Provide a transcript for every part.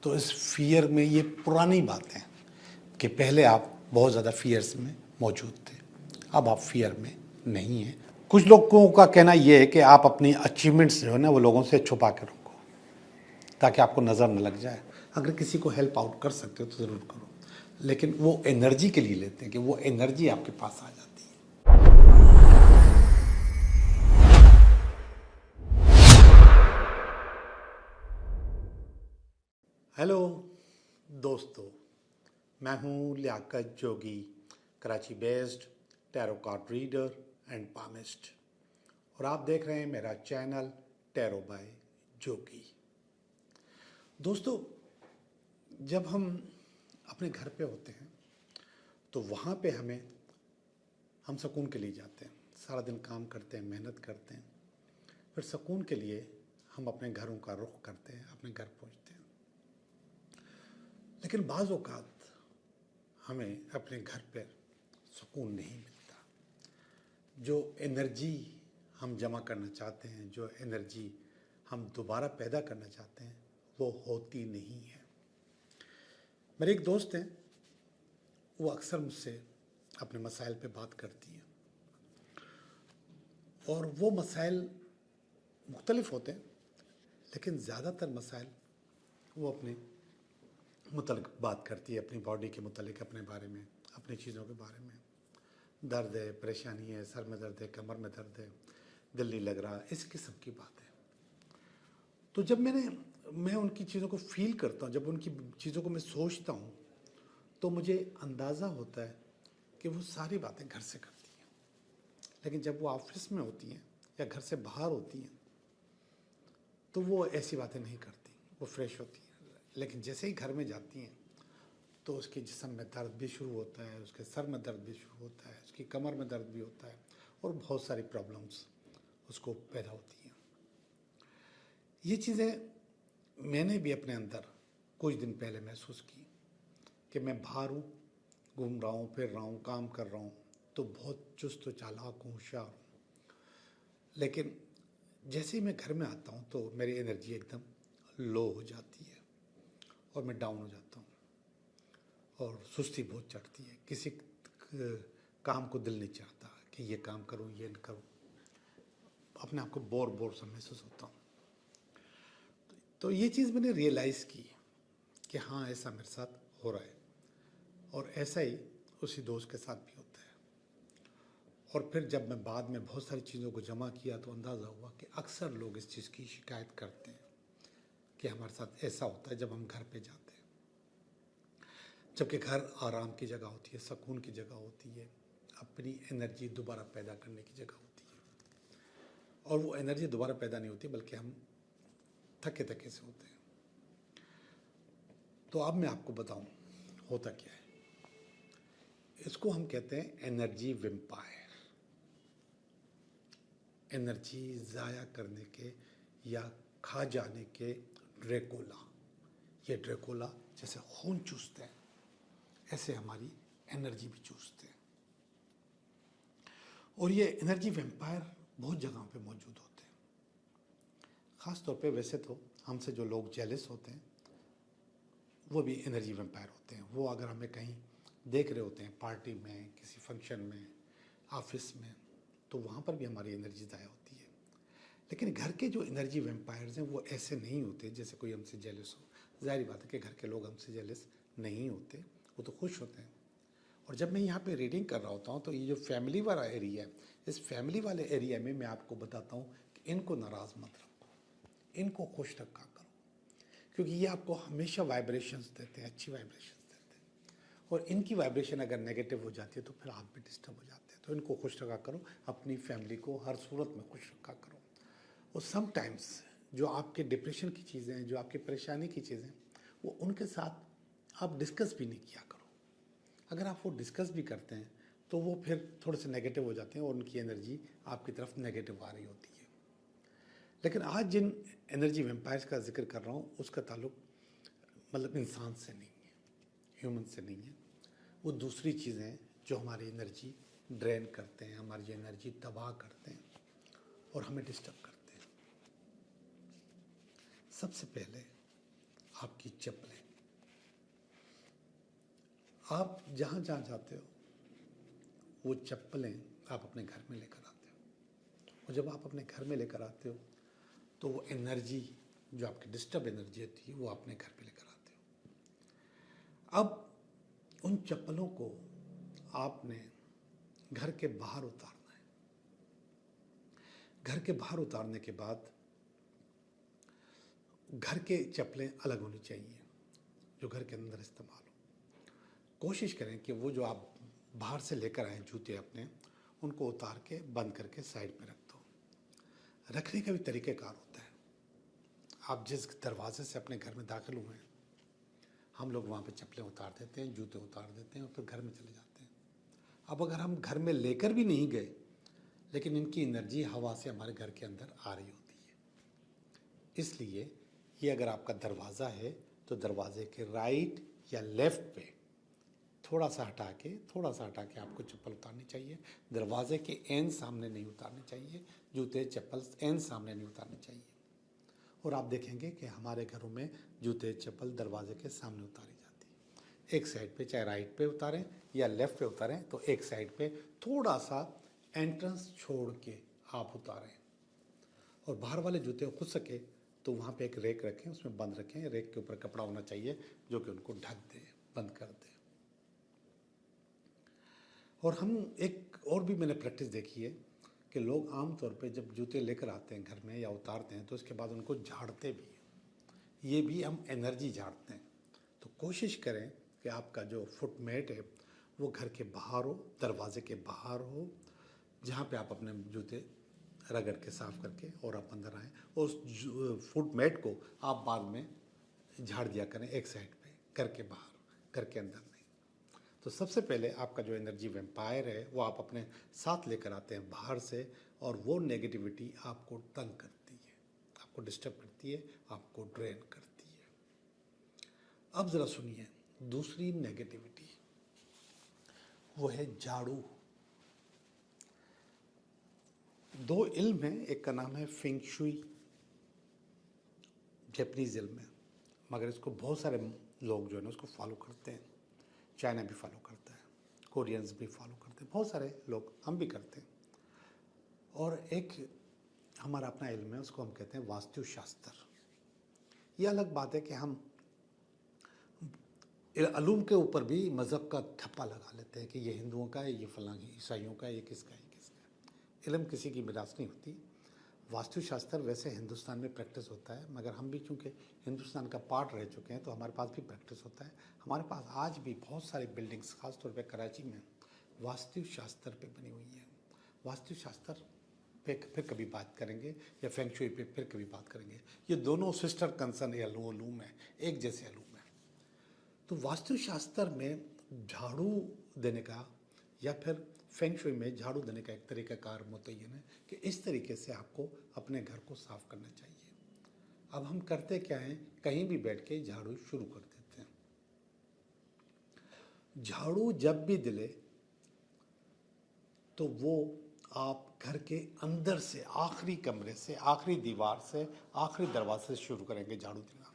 तो इस फ़ियर में ये पुरानी बातें कि पहले आप बहुत ज़्यादा फ़ियर्स में मौजूद थे, अब आप फ़ियर में नहीं हैं। कुछ लोगों का कहना ये है कि आप अपनी अचीवमेंट्स जो है ना वो लोगों से छुपा के रखो ताकि आपको नज़र न लग जाए। अगर किसी को हेल्प आउट कर सकते हो तो ज़रूर करो, लेकिन वो एनर्जी के लिए लेते हैं कि वो एनर्जी आपके पास आ जाती है। हेलो दोस्तों, मैं हूँ Liaquat Jogi, Karachi based tarot card reader and palmist, और आप देख रहे हैं मेरा चैनल टैरो बाय जोगी। दोस्तों, जब हम अपने घर पे होते हैं तो वहाँ पे हम सुकून के लिए जाते हैं। सारा दिन काम करते हैं, मेहनत करते हैं, फिर सुकून के लिए हम अपने घरों का रुख करते हैं, अपने घर पहुँचते हैं। लेकिन बाज़ औक़ात हमें अपने घर पर सुकून नहीं मिलता। जो एनर्जी हम जमा करना चाहते हैं, जो एनर्जी हम दोबारा पैदा करना चाहते हैं, वो होती नहीं है। मेरे एक दोस्त हैं, वो अक्सर मुझसे अपने मसाइल पे बात करती हैं, और वो मसाइल मुख्तलिफ होते हैं, लेकिन ज़्यादातर मसाइल वो अपने मुतल्लिक़ बात करती है, अपनी बॉडी के मुतल्लिक़, अपने बारे में, अपनी चीज़ों के बारे में। दर्द है, परेशानी है, सर में दर्द है, कमर में दर्द है, दिल नहीं लग रहा, इस किस्म की बात है। तो जब मैं उनकी चीज़ों को फ़ील करता हूँ, जब उनकी चीज़ों को मैं सोचता हूँ, तो मुझे अंदाज़ा होता है कि वो सारी बातें घर से करती हैं। लेकिन जब वो ऑफिस में होती हैं या घर से बाहर होती हैं तो वो ऐसी बातें नहीं करती, वो फ्रेश होती हैं। लेकिन जैसे ही घर में जाती हैं तो उसके जिस्म में दर्द भी शुरू होता है, उसके सर में दर्द भी शुरू होता है, उसकी कमर में दर्द भी होता है, और बहुत सारी प्रॉब्लम्स उसको पैदा होती हैं। ये चीज़ें मैंने भी अपने अंदर कुछ दिन पहले महसूस की कि मैं बाहर हूँ, घूम रहा हूँ, फिर रहा हूँ, काम कर रहा हूँ, तो बहुत चुस्त व चालाक हूँ, होशियार हूँ। लेकिन जैसे ही मैं घर में आता हूँ तो मेरी एनर्जी एकदम लो हो जाती है और मैं डाउन हो जाता हूँ, और सुस्ती बहुत चढ़ती है। किसी काम को दिल नहीं चाहता कि ये काम करूँ, ये न करूँ, अपने आप को बोर सा महसूस होता हूँ। तो ये चीज़ मैंने रियलाइज़ की कि हाँ, ऐसा मेरे साथ हो रहा है, और ऐसा ही उसी दोस्त के साथ भी होता है। और फिर जब मैं बाद में बहुत सारी चीज़ों को जमा किया तो अंदाज़ा हुआ कि अक्सर लोग इस चीज़ की शिकायत करते हैं कि हमारे साथ ऐसा होता है जब हम घर पे जाते हैं, जबकि घर आराम की जगह होती है, सुकून की जगह होती है, अपनी एनर्जी दोबारा पैदा करने की जगह होती है। और वो एनर्जी दोबारा पैदा नहीं होती, बल्कि हम थके थके से होते हैं। तो अब मैं आपको बताऊं होता क्या है। इसको हम कहते हैं एनर्जी वेम्पायर। एनर्जी ज़ाया करने के या खा जाने के ड्रैकुला। ये ड्रैकुला जैसे खून चूसते हैं, ऐसे हमारी एनर्जी भी चूसते हैं। और ये एनर्जी वेम्पायर बहुत जगहों पे मौजूद होते हैं। ख़ास तौर पे वैसे तो हमसे जो लोग जेलस होते हैं वो भी एनर्जी वेम्पायर होते हैं। वो अगर हमें कहीं देख रहे होते हैं, पार्टी में, किसी फंक्शन में, ऑफिस में, तो वहाँ पर भी हमारी एनर्जी ज़ाया होती है। लेकिन घर के जो एनर्जी वेम्पायर्स हैं वो ऐसे नहीं होते जैसे कोई हमसे जेलस हो। ज़ाहिर बात है कि घर के लोग हमसे जेलस नहीं होते, वो तो खुश होते हैं। और जब मैं यहाँ पे रीडिंग कर रहा होता हूँ तो ये जो फैमिली वाला एरिया है, इस फैमिली वाले एरिया में मैं आपको बताता हूँ कि इनको नाराज़ मत रखो, इनको खुश रखा करो, क्योंकि ये आपको हमेशा वाइब्रेशंस देते हैं, अच्छी वाइब्रेशंस देते हैं। और इनकी वाइब्रेशन अगर नेगेटिव हो जाती है तो फिर आप भी डिस्टर्ब हो जाते हैं। तो इनको खुश रखा करो, अपनी फैमिली को हर सूरत में खुश रखा करो। और समटाइम्स जो आपके डिप्रेशन की चीज़ें हैं, जो आपकी परेशानी की चीज़ें, वो उनके साथ आप डिस्कस भी नहीं किया करो। अगर आप वो डिस्कस भी करते हैं तो वो फिर थोड़े से नेगेटिव हो जाते हैं और उनकी एनर्जी आपकी तरफ नेगेटिव आ रही होती है। लेकिन आज जिन एनर्जी वेम्पायर्स का जिक्र कर रहा हूँ उसका ताल्लुक मतलब इंसान से नहीं है, ह्यूमन से नहीं है। वो दूसरी चीज़ें हैं जो हमारी एनर्जी ड्रेन करते हैं, हमारी एनर्जी तबाह करते हैं और हमें डिस्टर्ब करते हैं। सबसे पहले आपकी चप्पलें, आप जहाँ जहाँ जाते हो वो चप्पलें आप अपने घर में लेकर आते हो, और जब आप अपने घर में लेकर आते हो तो वो एनर्जी जो आपकी डिस्टर्ब एनर्जी होती है वो अपने घर पे लेकर आते हो। अब उन चप्पलों को आपने घर के बाहर उतारना है। घर के बाहर उतारने के बाद घर के चप्पलें अलग होनी चाहिए जो घर के अंदर इस्तेमाल हो। कोशिश करें कि वो जो आप बाहर से लेकर आए जूते अपने, उनको उतार के बंद करके साइड में रख दो। रखने का भी तरीक़ेकार होता है। आप जिस दरवाजे से अपने घर में दाखिल हुए हैं, हम लोग वहाँ पे चप्पलें उतार देते हैं, जूते उतार देते हैं और फिर घर में चले जाते हैं। अब अगर हम घर में लेकर भी नहीं गए, लेकिन इनकी एनर्जी हवा से हमारे घर के अंदर आ रही होती है, इसलिए ये अगर आपका दरवाज़ा है तो दरवाजे के राइट या लेफ़्ट पे थोड़ा सा हटा के आपको चप्पल उतारनी चाहिए। दरवाजे के एंड सामने नहीं उतारनी चाहिए, जूते चप्पल एंड सामने नहीं उतारनी चाहिए। और आप देखेंगे कि हमारे घरों में जूते चप्पल दरवाजे के सामने उतारी जाती है। एक साइड पे, चाहे राइट पे उतारें या लेफ़्ट पे उतारें, तो एक साइड पे थोड़ा सा एंट्रेंस छोड़ के आप उतारें। और बाहर वाले जूते हो सके तो वहाँ पे एक रेक रखें, उसमें बंद रखें। रेक के ऊपर कपड़ा होना चाहिए जो कि उनको ढक दे, बंद कर दे। और हम एक और भी मैंने प्रैक्टिस देखी है कि लोग आम तौर पे जब जूते लेकर आते हैं घर में या उतारते हैं तो उसके बाद उनको झाड़ते भी हैं। ये भी हम एनर्जी झाड़ते हैं। तो कोशिश करें कि आपका जो फुटमेट है वो घर के बाहर हो, दरवाजे के बाहर हो, जहाँ पे आप अपने जूते रगड़ के साफ़ करके और आप अंदर आएँ। उस फुट मैट को आप बाद में झाड़ दिया करें एक साइड पे, घर के बाहर, घर के अंदर नहीं। तो सबसे पहले आपका जो एनर्जी वैम्पायर है वो आप अपने साथ लेकर आते हैं बाहर से, और वो नेगेटिविटी आपको तंग करती है, आपको डिस्टर्ब करती है, आपको ड्रेन करती है। अब ज़रा सुनिए दूसरी नेगेटिविटी, वो है झाड़ू। दो इल्म है, एक का नाम है फेंग शुई, जापानीज़ इल्म है, मगर इसको बहुत सारे लोग जो है ना उसको फॉलो करते हैं। चाइना भी फॉलो करता है, कोरियंस भी फॉलो करते हैं, बहुत सारे लोग, हम भी करते हैं। और एक हमारा अपना इल्म है, उसको हम कहते हैं वास्तुशास्त्र। ये अलग बात है कि हम अलूम के ऊपर भी मज़हब का ठप्पा लगा लेते हैं कि ये हिंदुओं का है, ये फलां ईसाइयों का है, ये किसका है, इल्म किसी की मिरास नहीं होती। वास्तुशास्त्र वैसे हिंदुस्तान में प्रैक्टिस होता है, मगर हम भी चूँकि हिंदुस्तान का पार्ट रह चुके हैं तो हमारे पास भी प्रैक्टिस होता है। हमारे पास आज भी बहुत सारी बिल्डिंग्स, ख़ास तौर पे कराची में, वास्तुशास्त्र पे बनी हुई हैं। वास्तुशास्त्र पे फिर कभी बात करेंगे, या फेंग शुई पे फिर कभी बात करेंगे। ये दोनों सिस्टर कंसर्न अलूम है, एक जैसे अलूम है। तो वास्तुशास्त्र में झाड़ू देने का या फिर फेंग शुई में झाड़ू देने का एक तरीक़ाकार मुतय्यन है कि इस तरीके से आपको अपने घर को साफ़ करना चाहिए। अब हम करते क्या हैं, कहीं भी बैठ के झाड़ू शुरू कर देते हैं। झाड़ू जब भी दिले तो वो आप घर के अंदर से, आखिरी कमरे से, आखिरी दीवार से, आखिरी दरवाजे से शुरू करेंगे झाड़ू देना,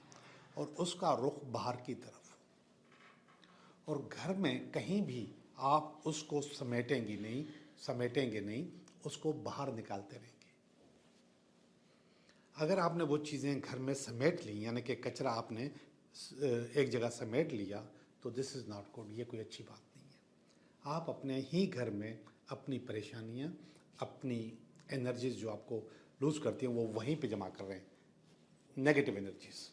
और उसका रुख बाहर की तरफ। और घर में कहीं भी आप उसको समेटेंगे नहीं, उसको बाहर निकालते रहेंगे। अगर आपने वो चीज़ें घर में समेट ली, यानी कि कचरा आपने एक जगह समेट लिया, तो दिस इज़ नॉट गुड, ये कोई अच्छी बात नहीं है। आप अपने ही घर में अपनी परेशानियाँ, अपनी एनर्जीज़ जो आपको लूज़ करती हैं वो वहीं पे जमा कर रहे हैं, नेगेटिव एनर्जीज़।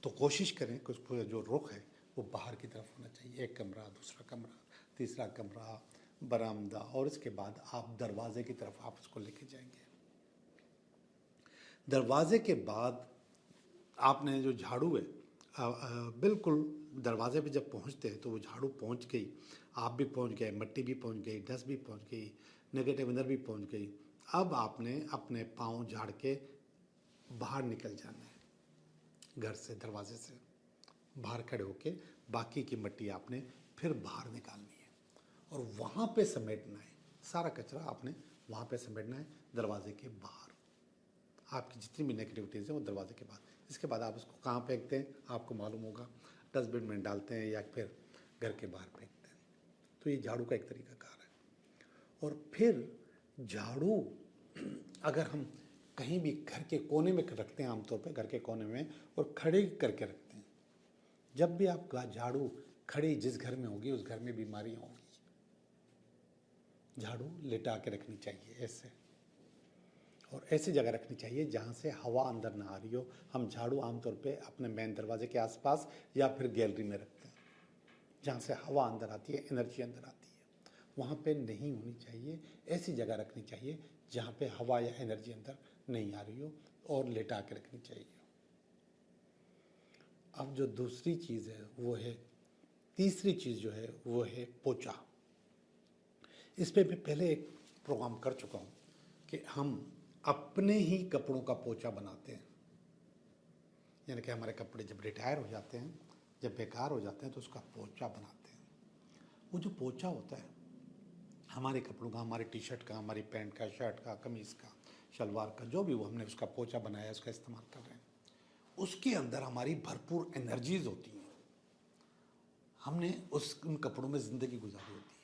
तो कोशिश करें कि उसको जो रुख है वो बाहर की तरफ होना चाहिए। एक कमरा, दूसरा कमरा, तीसरा कमरा, बरामदा, और इसके बाद आप दरवाजे की तरफ आप उसको लेके जाएंगे। दरवाजे के बाद आपने जो झाड़ू है, बिल्कुल दरवाजे पे जब पहुंचते हैं तो वो झाड़ू पहुंच गई, आप भी पहुंच गए, मिट्टी भी पहुंच गई, डस्ट भी पहुंच गई, नेगेटिव एनर्जी भी पहुंच गई। अब आपने अपने पाँव झाड़ के बाहर निकल जाना है, घर से, दरवाजे से बाहर खड़े होके बाकी की मिट्टी आपने फिर बाहर निकालनी है और वहाँ पे समेटना है। सारा कचरा आपने वहाँ पे समेटना है, दरवाजे के बाहर। आपकी जितनी भी नेगेटिविटीज़ हैं वो दरवाजे के बाहर। इसके बाद आप उसको कहाँ फेंकते हैं आपको मालूम होगा, डस्टबिन में डालते हैं या फिर घर के बाहर फेंकते हैं। तो ये झाड़ू का एक तरीकाकार है। और फिर झाड़ू अगर हम कहीं भी घर के कोने में रखते हैं, आमतौर पे घर के कोने में, और खड़े करके रखते हैं, जब भी आप झाड़ू खड़ी जिस घर में होगी उस घर में बीमारियां होंगी। झाड़ू लेटा के रखनी चाहिए ऐसे, और ऐसी जगह रखनी चाहिए जहाँ से हवा अंदर ना आ रही हो। हम झाड़ू आमतौर पे अपने मेन दरवाजे के आसपास या फिर गैलरी में रखते हैं, जहाँ से हवा अंदर आती है, एनर्जी अंदर आती है। वहाँ पे नहीं होनी चाहिए। ऐसी जगह रखनी चाहिए जहाँ पे हवा या एनर्जी अंदर नहीं आ रही हो, और लेटा के रखनी चाहिए। अब जो दूसरी चीज़ है वो है, तीसरी चीज़ जो है वो है पोछा। इस पे मैं पहले एक प्रोग्राम कर चुका हूँ कि हम अपने ही कपड़ों का पोछा बनाते हैं। यानी कि हमारे कपड़े जब रिटायर हो जाते हैं, जब बेकार हो जाते हैं, तो उसका पोछा बनाते हैं। वो जो पोछा होता है हमारे कपड़ों का, हमारे टी शर्ट का, हमारी पैंट का, शर्ट का, कमीज़ का, शलवार का, जो भी वो हमने उसका पोछा बनाया, उसका इस्तेमाल कर रहे हैं, उसके अंदर हमारी भरपूर एनर्जीज होती हैं। हमने उन कपड़ों में ज़िंदगी गुजारी होती है।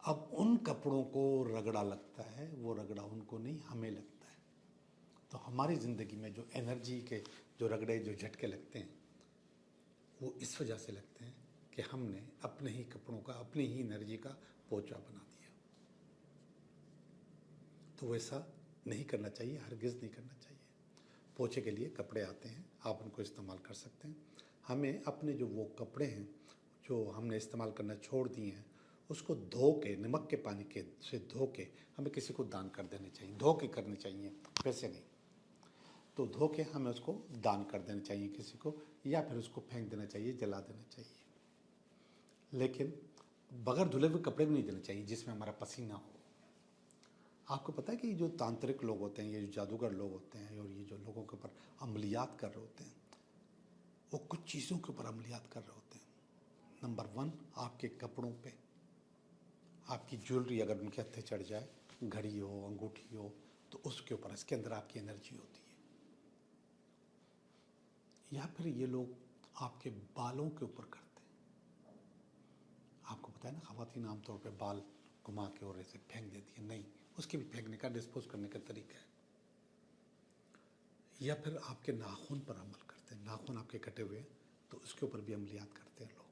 अब उन कपड़ों को रगड़ा लगता है, वो रगड़ा उनको नहीं, हमें लगता है। तो हमारी ज़िंदगी में जो एनर्जी के जो रगड़े, जो झटके लगते हैं, वो इस वजह से लगते हैं कि हमने अपने ही कपड़ों का, अपनी ही एनर्जी का पोछा बना दिया। तो वैसा नहीं करना चाहिए, हरगिज़ नहीं करना चाहिए। पोछे के लिए कपड़े आते हैं, आप उनको इस्तेमाल कर सकते हैं। हमें अपने जो वो कपड़े हैं जो हमने इस्तेमाल करना छोड़ दिए हैं, उसको धो के, नमक के पानी के से धो के हमें किसी को दान कर देने चाहिए। धो के करने चाहिए, वैसे नहीं। तो धो के हमें उसको दान कर देना चाहिए किसी को, या फिर उसको फेंक देना चाहिए, जला देना चाहिए। लेकिन बगैर धुले हुए कपड़े भी नहीं देने चाहिए जिसमें हमारा पसीना हो। आपको पता है कि जो तांत्रिक लोग होते हैं, ये जो जादूगर लोग होते हैं, और ये जो लोगों के ऊपर अमलियात कर रहे होते हैं, वो कुछ चीज़ों के ऊपर अमलियात कर रहे होते हैं। नंबर 1, आपके कपड़ों पे आपकी ज्वेलरी अगर उनके हत्थे चढ़ जाए, घड़ी हो, अंगूठी हो, तो उसके ऊपर, इसके अंदर आपकी एनर्जी होती है। या फिर ये लोग आपके बालों के ऊपर करते हैं। आपको पता है ना, ख़वातीन आमतौर पे बाल घुमा के और ऐसे फेंक देती है, नहीं, उसके भी फेंकने का, डिस्पोज करने का तरीका है। या फिर आपके नाखून पर अमल करते हैं, नाखून आपके कटे हुए, तो उसके ऊपर भी अमलियात करते हैं लोग।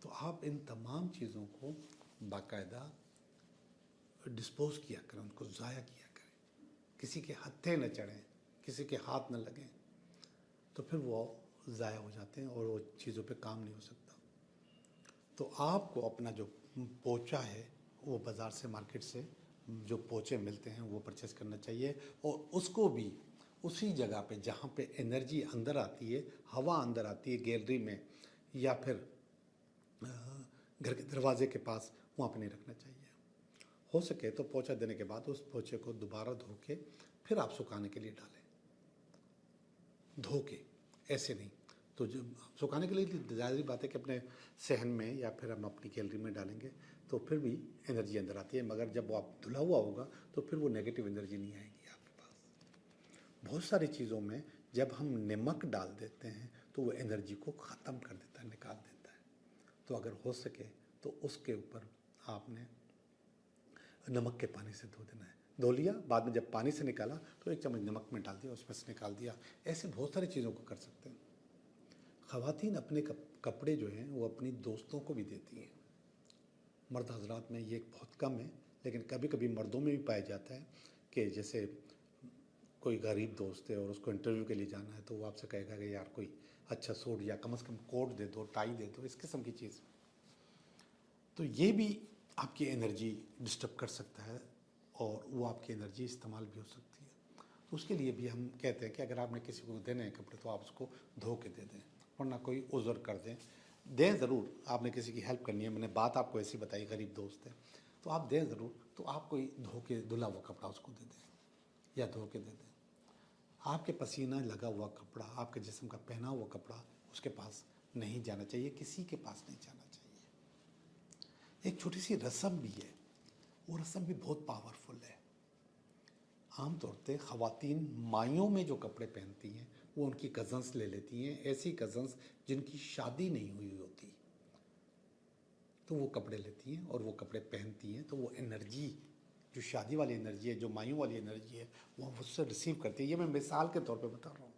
तो आप इन तमाम चीज़ों को बाकायदा डिस्पोज किया करें, उनको ज़ाया किया करें। किसी के हत्थे न चढ़ें, किसी के हाथ न लगें, तो फिर वो ज़ाया हो जाते हैं और वो चीज़ों पे काम नहीं हो सकता। तो आपको अपना जो पोछा है वो बाज़ार से, मार्केट से जो पोछे मिलते हैं वो परचेस करना चाहिए, और उसको भी उसी जगह पे जहाँ पे एनर्जी अंदर आती है, हवा अंदर आती है, गैलरी में या फिर घर के दरवाजे के पास, वहाँ पे नहीं रखना चाहिए। हो सके तो पोछा देने के बाद उस पोछे को दोबारा धो के फिर आप सुखाने के लिए डालें। धो के, ऐसे नहीं। तो जब सुखाने के लिए ज़ाहिर बात है कि अपने सहन में या फिर हम अपनी गैलरी में डालेंगे तो फिर भी एनर्जी अंदर आती है, मगर जब वो आप धुला हुआ होगा तो फिर वो नेगेटिव एनर्जी नहीं आएगी आपके पास। बहुत सारी चीज़ों में जब हम नमक डाल देते हैं तो वो एनर्जी को ख़त्म कर देता है, निकाल देता है। तो अगर हो सके तो उसके ऊपर आपने नमक के पानी से धो देना है। धो लिया, बाद में जब पानी से निकाला तो 1 चम्मच नमक में डाल दिया, उसमें से निकाल दिया। ऐसे बहुत सारी चीज़ों को कर सकते हैं। ख़वातीन अपने कपड़े जो हैं वो अपनी दोस्तों को भी देती हैं। मर्द हजरात में ये बहुत कम है, लेकिन कभी कभी मर्दों में भी पाया जाता है कि जैसे कोई गरीब दोस्त है और उसको इंटरव्यू के लिए जाना है, तो वो आपसे कहेगा कि यार कोई अच्छा सूट या कम से कम कोट दे दो, टाई दे दो, इस किस्म की चीज़। तो ये भी आपकी एनर्जी डिस्टर्ब कर सकता है और वो आपकी एनर्जी इस्तेमाल भी हो सकती है। तो उसके लिए भी हम कहते हैं कि अगर आपने किसी को देने हैं कपड़े तो आप उसको धो के दे दें, वरना कोई उज़र कर दें ज़रूर। आपने किसी की हेल्प करनी है, मैंने बात आपको ऐसी बताई, गरीब दोस्त है, तो आप दें ज़रूर। तो आप कोई धो के धुला हुआ कपड़ा उसको दे दें या धो के दे दें। आपके पसीना लगा हुआ कपड़ा, आपके जिस्म का पहना हुआ कपड़ा उसके पास नहीं जाना चाहिए, किसी के पास नहीं जाना चाहिए। एक छोटी सी रस्म भी है, वो रस्म भी बहुत पावरफुल है। आम तौर पे ख़वातीन माइयों में जो कपड़े पहनती हैं वो उनकी कज़न्स ले लेती हैं, ऐसी कज़न्स जिनकी शादी नहीं हुई होती, तो वो कपड़े लेती हैं और वो कपड़े पहनती हैं। तो वो एनर्जी, जो शादी वाली एनर्जी है, जो माइयों वाली एनर्जी है, वो उससे रिसीव करती है। ये मैं मिसाल के तौर पे बता रहा हूँ,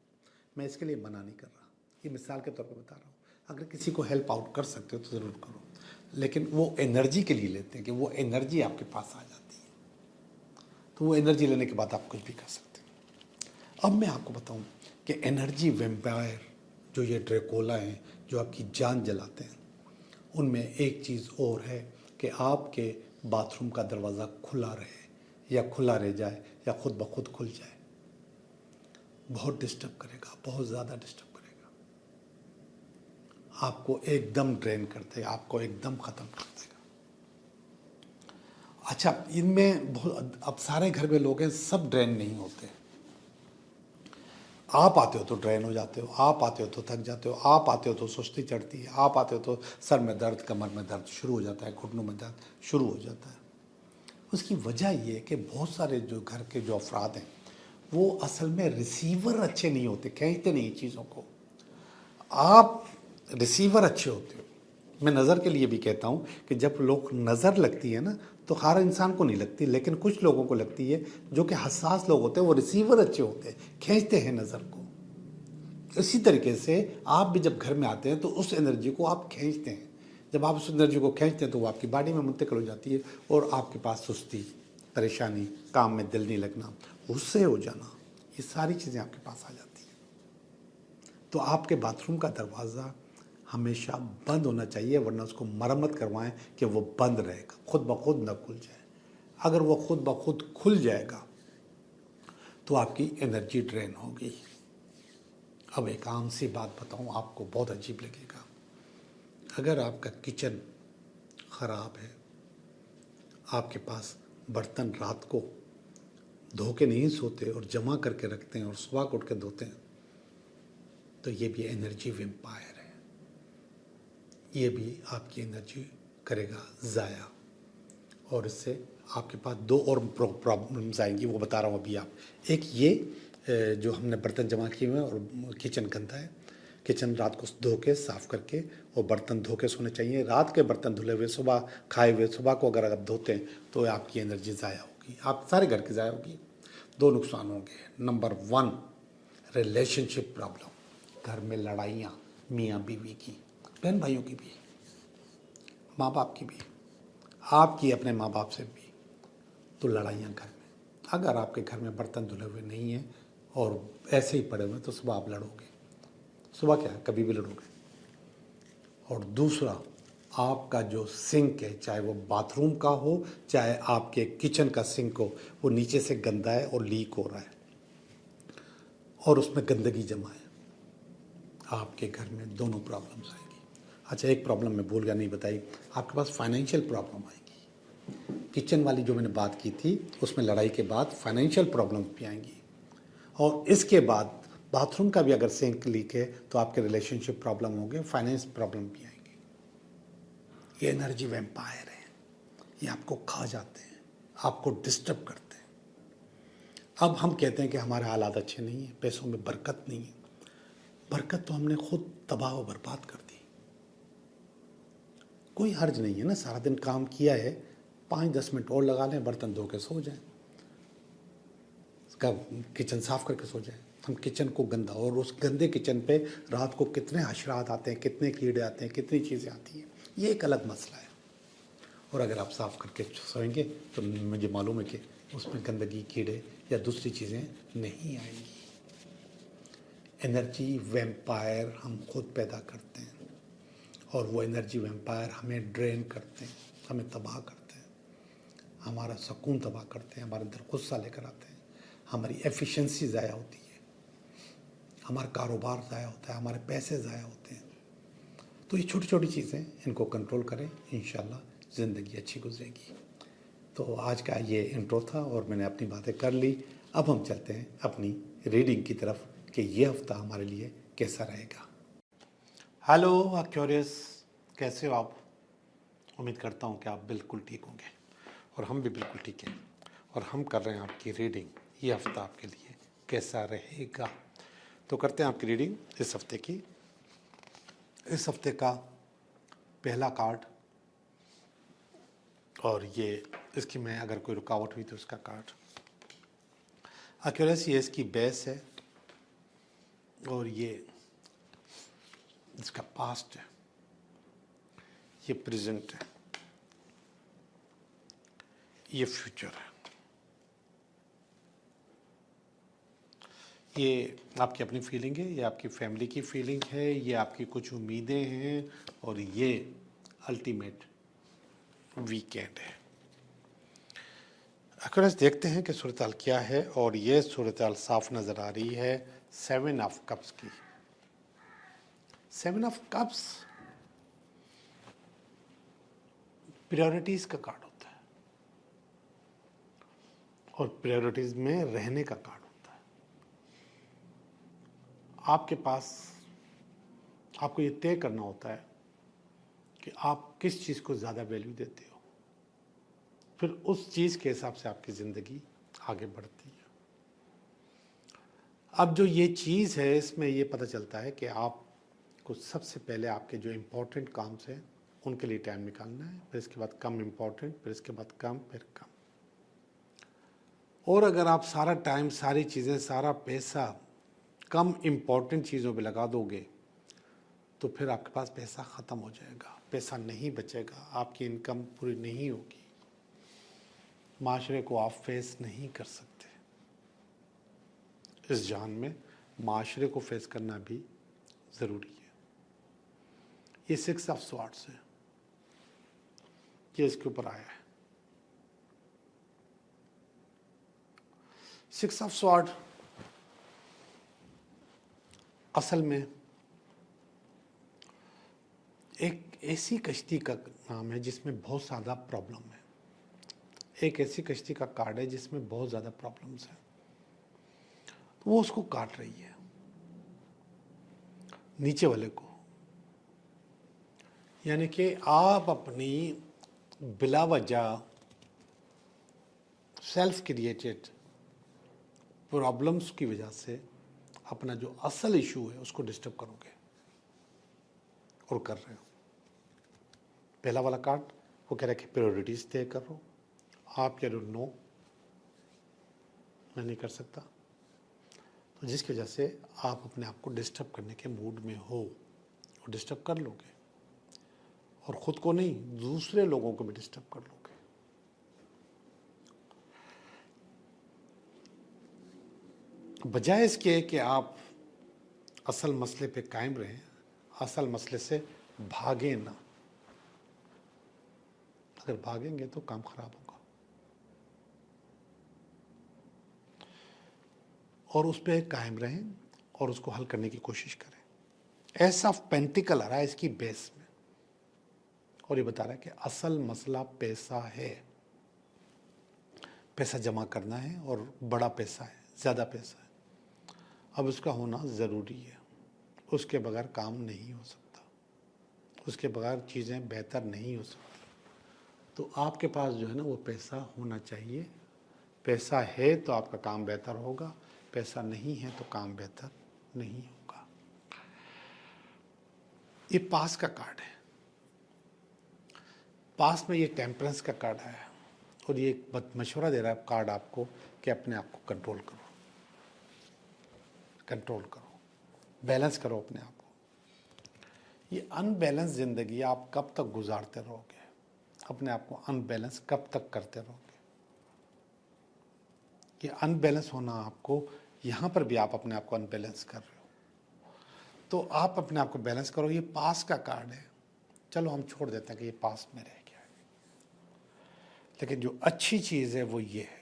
मैं इसके लिए मना नहीं कर रहा, ये मिसाल के तौर पे बता रहा हूँ। अगर किसी को हेल्प आउट कर सकते हो तो ज़रूर करो, लेकिन वो एनर्जी के लिए लेते हैं कि वो एनर्जी आपके पास आ जाती है, तो वो एनर्जी लेने के बाद आप कुछ भी कर सकते हैं। अब मैं आपको बताऊँ कि एनर्जी वैम्पायर जो ये ड्रैकुला हैं, जो आपकी जान जलाते हैं, उनमें एक चीज़ और है कि आपके बाथरूम का दरवाज़ा खुला रहे या खुला रह जाए या खुद ब खुद खुल जाए, बहुत डिस्टर्ब करेगा, बहुत ज़्यादा डिस्टर्ब करेगा, आपको एकदम ड्रेन कर देगा, आपको एकदम ख़त्म कर देगा। अच्छा, इनमें बहुत, अब सारे घर में लोग हैं, सब ड्रेन नहीं होते। आप आते हो तो ड्रेन हो जाते हो, आप आते हो तो थक जाते हो, आप आते हो तो सुस्ती चढ़ती है, आप आते हो तो सर में दर्द, कमर में दर्द शुरू हो जाता है, घुटनों में दर्द शुरू हो जाता है। उसकी वजह ये है कि बहुत सारे जो घर के जो अफराद हैं वो असल में रिसीवर अच्छे नहीं होते, खींचते नहीं चीज़ों को। आप रिसीवर अच्छे होते हो। मैं नज़र के लिए भी कहता हूँ कि जब लोग नज़र लगती है ना तो हर इंसान को नहीं लगती, लेकिन कुछ लोगों को लगती है, जो कि हसास लोग होते हैं, वो रिसीवर अच्छे होते हैं, खींचते हैं नज़र को। इसी तरीके से आप भी जब घर में आते हैं तो उस एनर्जी को आप खींचते हैं। जब आप उस एनर्जी को खींचते हैं तो वो आपकी बॉडी में मुंतकिल हो जाती है और आपके पास सुस्ती, परेशानी, काम में दिल नहीं लगना, गुस्से हो जाना, ये सारी चीज़ें आपके पास आ जाती हैं। तो आपके बाथरूम का दरवाज़ा हमेशा बंद होना चाहिए, वरना उसको मरम्मत करवाएं कि वो बंद रहेगा, खुद ब खुद न खुल जाए। अगर वो खुद ब खुद खुल जाएगा तो आपकी एनर्जी ड्रेन होगी। अब एक आम सी बात बताऊं, आपको बहुत अजीब लगेगा। अगर आपका किचन ख़राब है, आपके पास बर्तन रात को धो के नहीं सोते और जमा करके रखते हैं और सुबह को उठ के धोते हैं, तो ये भी एनर्जी वैम्पायर है, ये भी आपकी एनर्जी करेगा ज़ाया, और इससे आपके पास दो और प्रॉब्लम्स आएंगी, वो बता रहा हूँ अभी आप। एक ये जो हमने बर्तन जमा किए हुए हैं और किचन गंदा है, किचन रात को धो के साफ़ करके और बर्तन धो के सोने चाहिए। रात के बर्तन धुले हुए सुबह खाए हुए सुबह को अगर आप धोते हैं तो आपकी एनर्जी ज़ाया होगी, आप सारे घर की ज़ाया होगी। दो नुकसान होंगे। नंबर 1, रिलेशनशिप प्रॉब्लम, घर में लड़ाइयाँ, मियाँ बीवी की, बहन भाइयों की भी, माँ बाप की भी, आपकी अपने माँ बाप से भी, तो लड़ाइयाँ घर में। अगर आपके घर में बर्तन धुले हुए नहीं हैं और ऐसे ही पड़े हुए हैं तो सुबह आप लड़ोगे, सुबह क्या है, कभी भी लड़ोगे। और दूसरा, आपका जो सिंक है, चाहे वो बाथरूम का हो चाहे आपके किचन का सिंक हो, वो नीचे से गंदा है और लीक हो रहा है और उसमें गंदगी जमा है, आपके घर में दोनों प्रॉब्लम्स आएंगी। अच्छा, एक प्रॉब्लम मैं भूल गया नहीं बताई, आपके पास फाइनेंशियल प्रॉब्लम आएगी। किचन वाली जो मैंने बात की थी उसमें लड़ाई के बाद फाइनेंशियल प्रॉब्लम भी आएंगी, और इसके बाद बाथरूम का भी अगर सिंक लीक है तो आपके रिलेशनशिप प्रॉब्लम होंगे, फाइनेंस प्रॉब्लम भी आएंगी। ये एनर्जी वैम्पायर है, ये आपको खा जाते हैं, आपको डिस्टर्ब करते हैं। अब हम कहते हैं कि हमारे हालात अच्छे नहीं हैं, पैसों में बरकत नहीं है। बरकत तो हमने खुद तबाह और बर्बाद कर दी। कोई हर्ज नहीं है ना, सारा दिन काम किया है, 5-10 मिनट और लगा लें, बर्तन धो के सो जाएं, किचन साफ करके सो जाएं। हम किचन को गंदा, और उस गंदे किचन पे रात को कितने हशरात आते हैं, कितने कीड़े आते हैं, कितनी चीज़ें आती हैं, ये एक अलग मसला है। और अगर आप साफ़ करके सोएंगे तो मुझे मालूम है कि उसमें गंदगी, कीड़े या दूसरी चीज़ें नहीं आएंगी। एनर्जी वैम्पायर हम खुद पैदा करते हैं और वो एनर्जी वैम्पायर हमें ड्रेन करते हैं, हमें तबाह करते हैं, हमारा सुकून तबाह करते हैं, हमारे अंदर गुस्सा लेकर आते हैं, हमारी एफिशिएंसी ज़ाया होती है, हमारा कारोबार ज़ाया होता है, हमारे पैसे ज़ाया होते हैं। तो ये छोटी छोटी चीज़ें, इनको कंट्रोल करें, इंशाल्लाह ज़िंदगी अच्छी गुजरेगी। तो आज का ये इंट्रो था और मैंने अपनी बातें कर ली। अब हम चलते हैं अपनी रीडिंग की तरफ कि ये हफ्ता हमारे लिए कैसा रहेगा। हेलो एक्वेरियस, कैसे हो आप? उम्मीद करता हूँ कि आप बिल्कुल ठीक होंगे और हम भी बिल्कुल ठीक हैं, और हम कर रहे हैं आपकी रीडिंग ये हफ्ता आपके लिए कैसा रहेगा। तो करते हैं आपकी रीडिंग इस हफ्ते की। इस हफ्ते का पहला कार्ड, और ये इसकी मैं अगर कोई रुकावट हुई तो उसका कार्ड। एक्यूरेसी इसकी बेस है, और ये इसका पास्ट है, ये प्रेजेंट है, ये फ्यूचर है। ये आपकी अपनी फीलिंग है, ये आपकी फैमिली की फीलिंग है, ये आपकी कुछ उम्मीदें हैं, और ये अल्टीमेट वीकेंड है। एक्यूरेस देखते हैं कि सूरत हाल क्या है, और ये सूरत हाल साफ नज़र आ रही है 7 ऑफ कप्स की। 7 ऑफ कप्स प्रायोरिटीज़ का कार्ड होता है, और प्रायोरिटीज़ में रहने का कार्ड होता है। आपके पास आपको ये तय करना होता है कि आप किस चीज़ को ज़्यादा वैल्यू देते हो, फिर उस चीज़ के हिसाब से आपकी ज़िंदगी आगे बढ़ती है। अब जो ये चीज़ है, इसमें ये पता चलता है कि आपको सबसे पहले आपके जो इम्पोर्टेंट काम हैं उनके लिए टाइम निकालना है, फिर इसके बाद कम इम्पोर्टेंट, फिर इसके बाद कम, फिर कम। और अगर आप सारा टाइम, सारी चीज़ें, सारा पैसा कम इम्पोर्टेंट चीज़ों पे लगा दोगे तो फिर आपके पास पैसा ख़त्म हो जाएगा, पैसा नहीं बचेगा, आपकी इनकम पूरी नहीं होगी, माशरे को आप फेस नहीं कर सकते। इस जान में माशरे को फेस करना भी ज़रूरी है। ये 6 ऑफ स्वॉर्ड्स है, ये इसके ऊपर आया है। 6 ऑफ स्वॉर्ड असल में एक ऐसी कश्ती का नाम है जिसमें बहुत ज़्यादा प्रॉब्लम है। एक ऐसी कश्ती का कार्ड है जिसमें बहुत ज़्यादा प्रॉब्लम्स हैं, तो वो उसको काट रही है, नीचे वाले को। यानी कि आप अपनी बिला वजह सेल्फ क्रिएटेड प्रॉब्लम्स की वजह से अपना जो असल इशू है उसको डिस्टर्ब करोगे, और कर रहे हो। पहला वाला कार्ड वो कह रहा है कि प्रायोरिटीज तय करो। आप कह रहे हो नो, मैं नहीं कर सकता, तो जिसकी वजह से आप अपने आप को डिस्टर्ब करने के मूड में हो, और डिस्टर्ब कर लोगे, और ख़ुद को नहीं, दूसरे लोगों को भी डिस्टर्ब कर लोगे। बजाय इसके कि आप असल मसले पे कायम रहें, असल मसले से भागें ना। अगर भागेंगे तो काम खराब होगा, और उस पर कायम रहें और उसको हल करने की कोशिश करें। ऐसा पेंटिकल आ रहा है इसकी बेस में, और ये बता रहा है कि असल मसला पैसा है, पैसा जमा करना है, और बड़ा पैसा है, ज़्यादा पैसा है। अब उसका होना ज़रूरी है, उसके बगैर काम नहीं हो सकता, उसके बगैर चीज़ें बेहतर नहीं हो सकती। तो आपके पास जो है ना वो पैसा होना चाहिए। पैसा है तो आपका काम बेहतर होगा, पैसा नहीं है तो काम बेहतर नहीं होगा। ये पास का कार्ड है। पास में ये टेम्परेंस का कार्ड आया है, और ये एक मशवरा दे रहा है कार्ड आपको कि अपने आप को कंट्रोल करो, कंट्रोल करो, बैलेंस करो अपने आप को। ये अनबैलेंस ज़िंदगी आप कब तक गुजारते रहोगे? अपने आप को अनबैलेंस कब तक करते रहोगे? ये अनबैलेंस होना आपको, यहाँ पर भी आप अपने आप को अनबैलेंस कर रहे हो, तो आप अपने आप को बैलेंस करो। ये पास का कार्ड है, चलो हम छोड़ देते हैं कि ये पास में रह गया है, लेकिन जो अच्छी चीज़ है वो ये है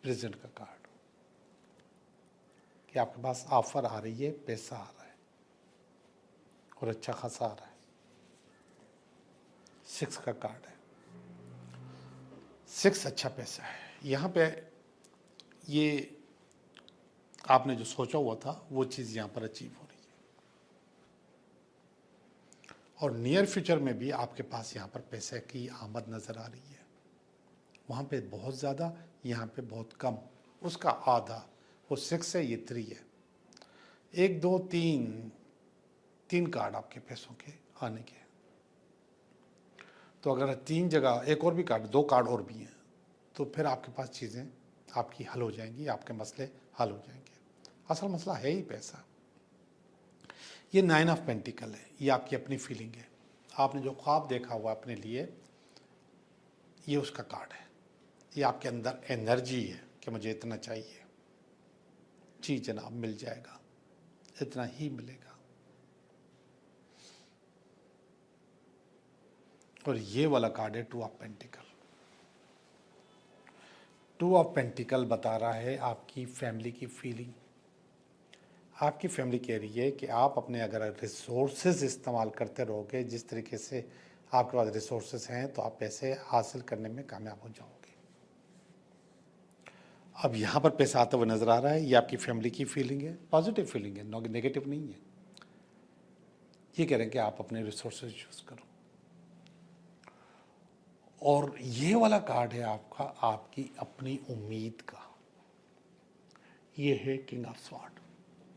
प्रेजेंट का कार्ड, कि आपके पास ऑफर आ रही है, पैसा आ रहा है, और अच्छा खासा आ रहा है। 6 का कार्ड है, 6 अच्छा पैसा है। यहाँ पे ये आपने जो सोचा हुआ था वो चीज़ यहाँ पर अचीव हो रही है, और नियर फ्यूचर में भी आपके पास यहाँ पर पैसे की आमद नज़र आ रही है। वहाँ पे बहुत ज़्यादा, यहाँ पे बहुत कम, उसका आधा, वो 6 है, ये 3 है। 1 2 3 कार्ड आपके पैसों के आने के। तो अगर 3 जगह एक और भी कार्ड, 2 कार्ड और भी हैं, तो फिर आपके पास चीज़ें आपकी हल हो जाएंगी, आपके मसले हल हो जाएंगे। असल मसला है ही पैसा। ये 9 ऑफ पेंटिकल है, ये आपकी अपनी फीलिंग है। आपने जो ख्वाब देखा हुआ अपने लिए, ये उसका कार्ड है। ये आपके अंदर एनर्जी है कि मुझे इतना चाहिए, जी जनाब मिल जाएगा, इतना ही मिलेगा। और ये वाला कार्ड है 2 ऑफ पेंटिकल। 2 ऑफ पेंटिकल बता रहा है आपकी फैमिली की फीलिंग। आपकी फैमिली कह रही है कि आप अपने अगर रिसोर्सेज इस्तेमाल करते रहोगे, जिस तरीके से आपके पास रिसोर्सेज हैं, तो आप पैसे हासिल करने में कामयाब हो जाओगे। अब यहाँ पर पैसा आता हुआ नजर आ रहा है, ये आपकी फैमिली की फीलिंग है, पॉजिटिव फीलिंग है, नेगेटिव नहीं है। ये कह रहे हैं कि आप अपने रिसोर्सेज यूज करो। और ये वाला कार्ड है आपका, आपकी अपनी उम्मीद का। ये है किंग ऑफ स्वॉर्ड।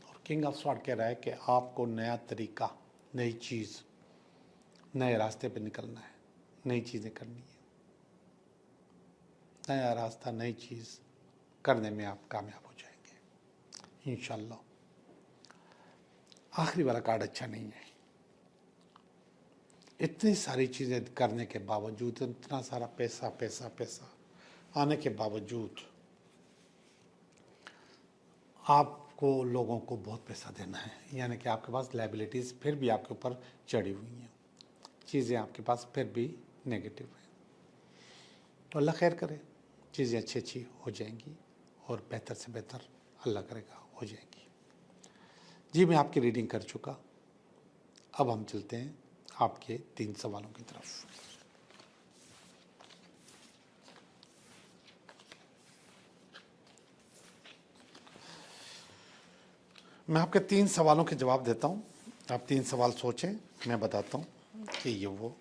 और किंग ऑफ स्वॉर्ड कह रहा है कि आपको नया तरीका, नई चीज़, नए रास्ते पे निकलना है, नई चीज़ें करनी है। नया रास्ता, नई चीज़ करने में आप कामयाब हो जाएंगे इंशाल्लाह। आखिरी वाला कार्ड अच्छा नहीं है। इतनी सारी चीज़ें करने के बावजूद, इतना सारा पैसा पैसा पैसा आने के बावजूद, आपको लोगों को बहुत पैसा देना है, यानी कि आपके पास लायबिलिटीज़ फिर भी आपके ऊपर चढ़ी हुई हैं, चीज़ें आपके पास फिर भी नेगेटिव हैं। तो अल्लाह खैर करे, चीज़ें अच्छी अच्छी हो जाएंगी और बेहतर से बेहतर अल्लाह करेगा हो जाएंगी। जी मैं आपकी रीडिंग कर चुका। अब हम चलते हैं आपके 3 सवालों की तरफ। मैं आपके 3 सवालों के जवाब देता हूँ, आप 3 सवाल सोचें, मैं बताता हूँ कि ये वो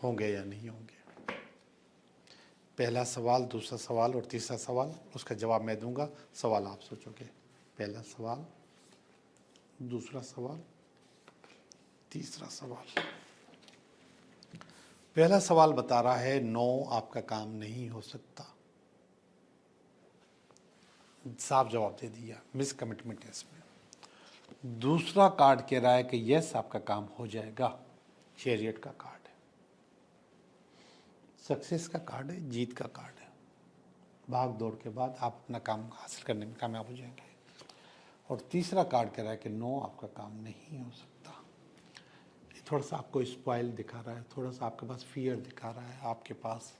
होंगे या नहीं होंगे। पहला सवाल, दूसरा सवाल और तीसरा सवाल, उसका जवाब मैं दूंगा, सवाल आप सोचोगे। पहला सवाल, दूसरा सवाल, तीसरा सवाल। पहला सवाल बता रहा है नो, आपका काम नहीं हो सकता। साफ जवाब दे दिया, मिस कमिटमेंट है इसमें। दूसरा कार्ड कह रहा है कि यस, आपका काम हो जाएगा। चैरियट का कार्ड है, सक्सेस का कार्ड है, जीत का कार्ड है। भाग दौड़ के बाद आप अपना काम हासिल करने में कामयाब हो जाएंगे। और तीसरा कार्ड कह रहा है कि नो, आपका काम नहीं हो सकता। थोड़ा सा आपको स्पॉइल दिखा रहा है, थोड़ा सा आपके पास फियर दिखा रहा है, आपके पास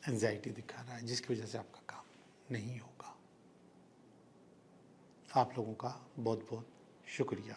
एंजाइटी दिखा रहा है, जिसकी वजह से आपका काम नहीं होगा। आप लोगों का बहुत बहुत शुक्रिया।